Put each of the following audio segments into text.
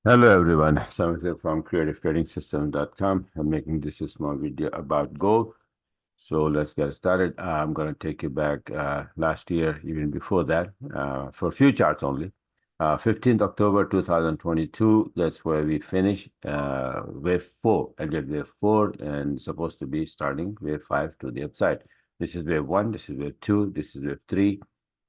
Hello everyone, Samitha from creativetradingsystems.com. I'm making this a small video about gold. So let's get started. I'm going to take you back last year, even before that, for a few charts only. 15th October 2022, that's where we finish wave 4. Ended wave 4 and supposed to be starting wave 5 to the upside. This is wave 1, this is wave 2, this is wave 3,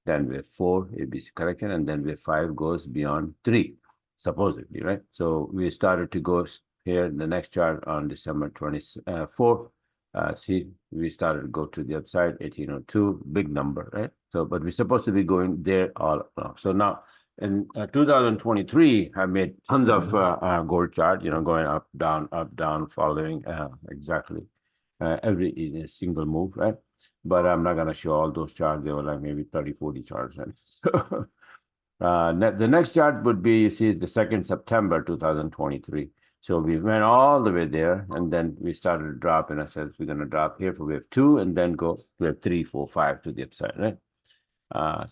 then wave 4, ABC correction, and then wave 5 goes beyond 3, supposedly, right? So we started to go here, the next chart on December 24th. See, we started to go to the upside, 1802, big number, right? So, but we're supposed to be going there all along. So now in 2023, I made tons of gold chart, going up, down, following exactly every single move, right? But I'm not going to show all those charts. They were like maybe 30, 40 charts. Right? So the next chart would be, you see, the 2nd September 2023. So we went all the way there, and then we started to drop, and I said, we're going to drop here for wave 2, and then go wave 3, 4, 5 to the upside, right?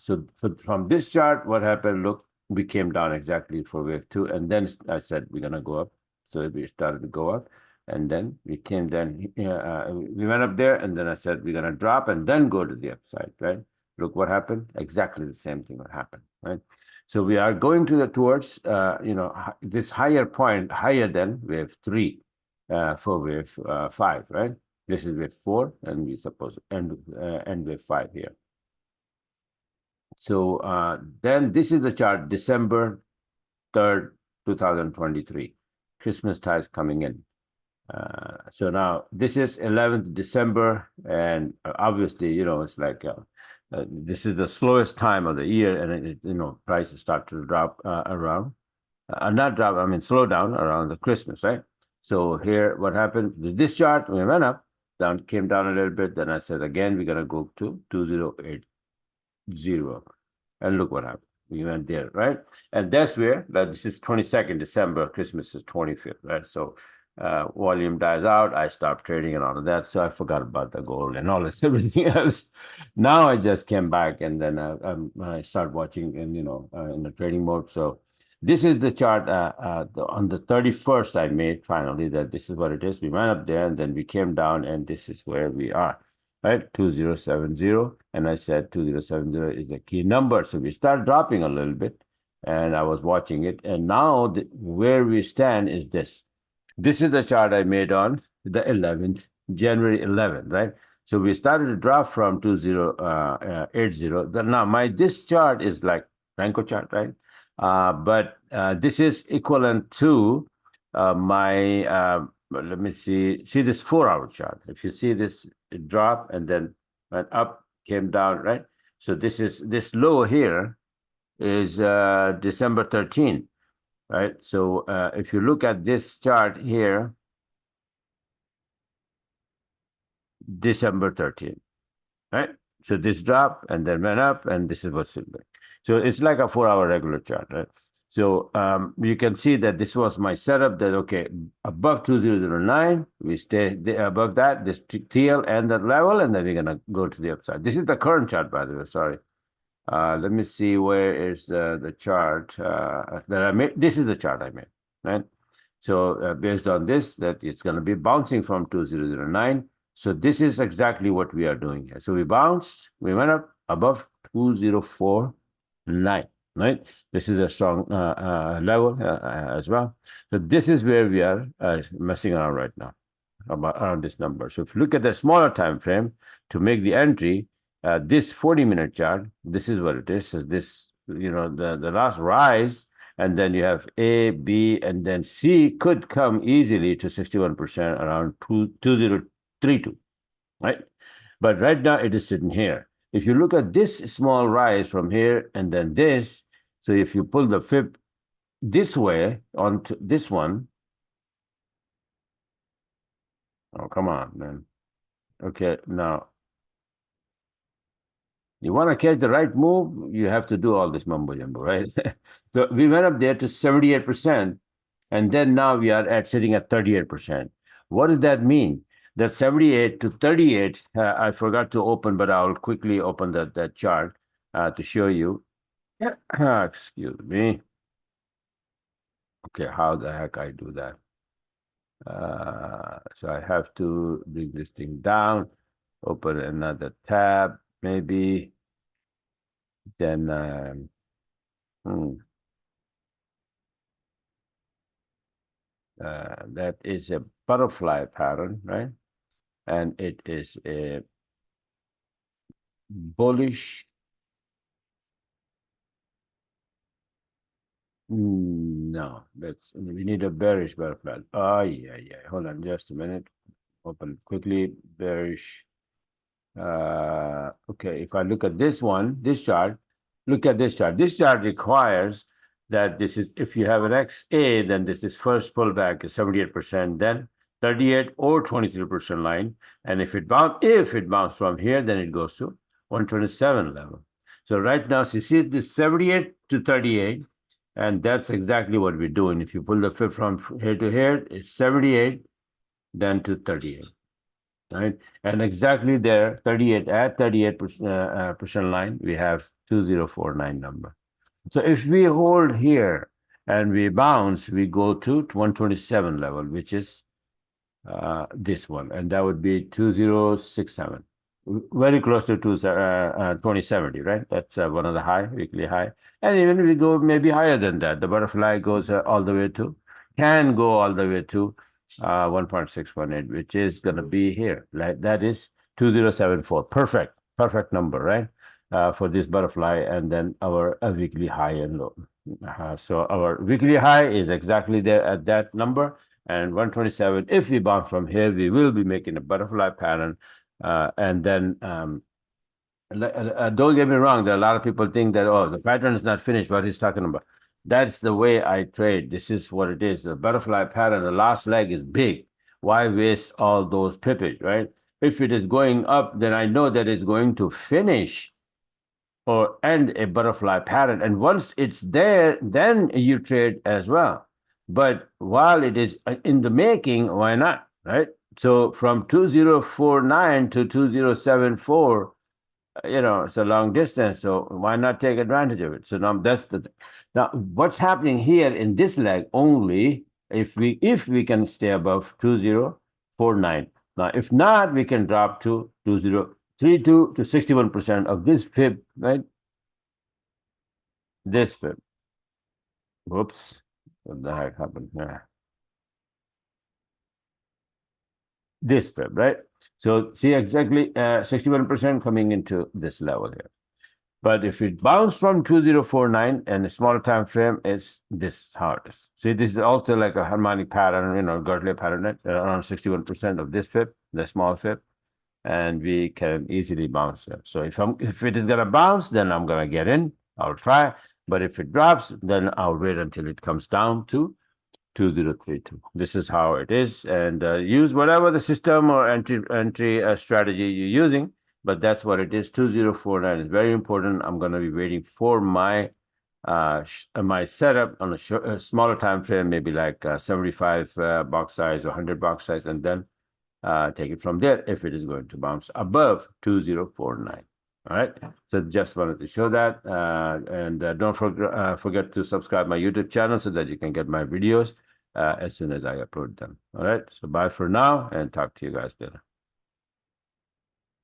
So from this chart, what happened, look, we came down exactly for wave 2, and then I said, we're going to go up. So we started to go up, and then we came down, we went up there, and then I said, we're going to drop and then go to the upside, right? Look what happened. Exactly the same thing would happen, right? So we are going towards, this higher point, higher than wave 3 for wave 5, right? This is wave 4, and we suppose end wave 5 here. So then this is the chart, December 3rd, 2023. Christmas ties coming in. So now this is 11th December, and obviously, it's like this is the slowest time of the year, and prices start to drop around, not drop, I mean slow down around the Christmas, right? So here, what happened? This chart, we went up, down, came down a little bit. Then I said again, we're gonna go to 2080, and look what happened. We went there, right? And that's where this is 22nd December, Christmas is 25th, right? So volume dies out, I stopped trading and all of that. So I forgot about the gold and all this, everything else. Now I just came back, and then I start watching and, in the trading mode. So this is the chart on the 31st I made finally, that this is what it is. We went up there and then we came down, and this is where we are, right? 2070. And I said 2070 is the key number. So we start dropping a little bit, and I was watching it. And now where we stand is this. This is the chart I made on the 11th, January 11th, right? So we started to drop from 2080. Now this chart is like Franco chart, right? But this is equivalent to my, let me see this 4-hour chart. If you see this drop and then went up, came down, right? So this low here is December 13th. Right. So if you look at this chart here, December 13th, right? So this drop and then went up, and this is what's like. So it's like a 4-hour regular chart, right? So you can see that this was my setup, that, okay, above 2009, we stay above that, this TL and that level, and then we're going to go to the upside. This is the current chart, by the way, sorry. Let me see, where is the chart that I made. This is the chart I made, right? So based on this, that it's going to be bouncing from 2009. So this is exactly what we are doing here. So we bounced, we went up above 2049, right? This is a strong level as well. So this is where we are messing around right now, around this number. So if you look at the smaller time frame to make the entry, this 40-minute chart, this is what it is. So this, the last rise, and then you have A, B, and then C could come easily to 61% around 2032, right? But right now it is sitting here. If you look at this small rise from here and then this, so if you pull the fib this way onto this one, oh, come on, man. Okay, now you want to catch the right move, you have to do all this mumbo jumbo, right? So we went up there to 78%, and then now we are sitting at 38%. What does that mean? That 78 to 38, I forgot to open, but I'll quickly open that chart to show you. Excuse me. Okay, how the heck I do that? So I have to bring this thing down, open another tab, maybe. Then that is a butterfly pattern, right? And it is a bullish. No, we need a bearish butterfly. Oh yeah. Hold on just a minute. Open quickly. Bearish. Okay, if I look at this one, this chart, look at this chart. This chart requires that this is, if you have an XA, then this is first pullback is 78%, then 38 or 23% line. And if it bounce from here, then it goes to 127 level. So right now, so you see this 78 to 38, and that's exactly what we're doing. If you pull the fib from here to here, it's 78, then to 38. Right, and exactly there, 38 at 38% line, we have 2049 number. So if we hold here and we bounce, we go to 127 level, which is this one, and that would be 2067, very close to 2070, right? That's one of the high, weekly high. And even if we go maybe higher than that, the butterfly goes all the way to, can go all the way to 1.618, which is going to be here. Like that is 2074. Perfect number, right? For this butterfly, and then our weekly high and low. So our weekly high is exactly there at that number, and 127. If we bounce from here, we will be making a butterfly pattern. And then don't get me wrong, there are a lot of people think that, oh, the pattern is not finished, what he's talking about. That's the way I trade. This is what it is. The butterfly pattern, the last leg is big. Why waste all those pippage, right? If it is going up, then I know that it's going to finish or end a butterfly pattern. And once it's there, then you trade as well. But while it is in the making, why not, right? So from 2049 to 2074, it's a long distance. So why not take advantage of it? So now that's now what's happening here in this leg only if we can stay above 2049. Now, if not, we can drop to 2032 to 61% of this fib, right? This fib. Whoops. What the heck happened here? This fib, right? So see exactly 61% coming into this level here. But if it bounced from 2049 and a smaller time frame, is this how it is. See, this is also like a harmonic pattern, Gartley pattern, around 61% of this fib, the small fib, and we can easily bounce it. So if it is gonna bounce, then I'm gonna get in. I'll try. But if it drops, then I'll wait until it comes down to 2032. This is how it is, and use whatever the system or entry strategy you're using. But that's what it is. 2049 is very important. I'm going to be waiting for my my setup on a smaller time frame, maybe like 75 box size or 100 box size, and then take it from there if it is going to bounce above 2049. All right. So just wanted to show that, and don't forget to subscribe my YouTube channel so that you can get my videos as soon as I upload them. All right. So bye for now, and talk to you guys later.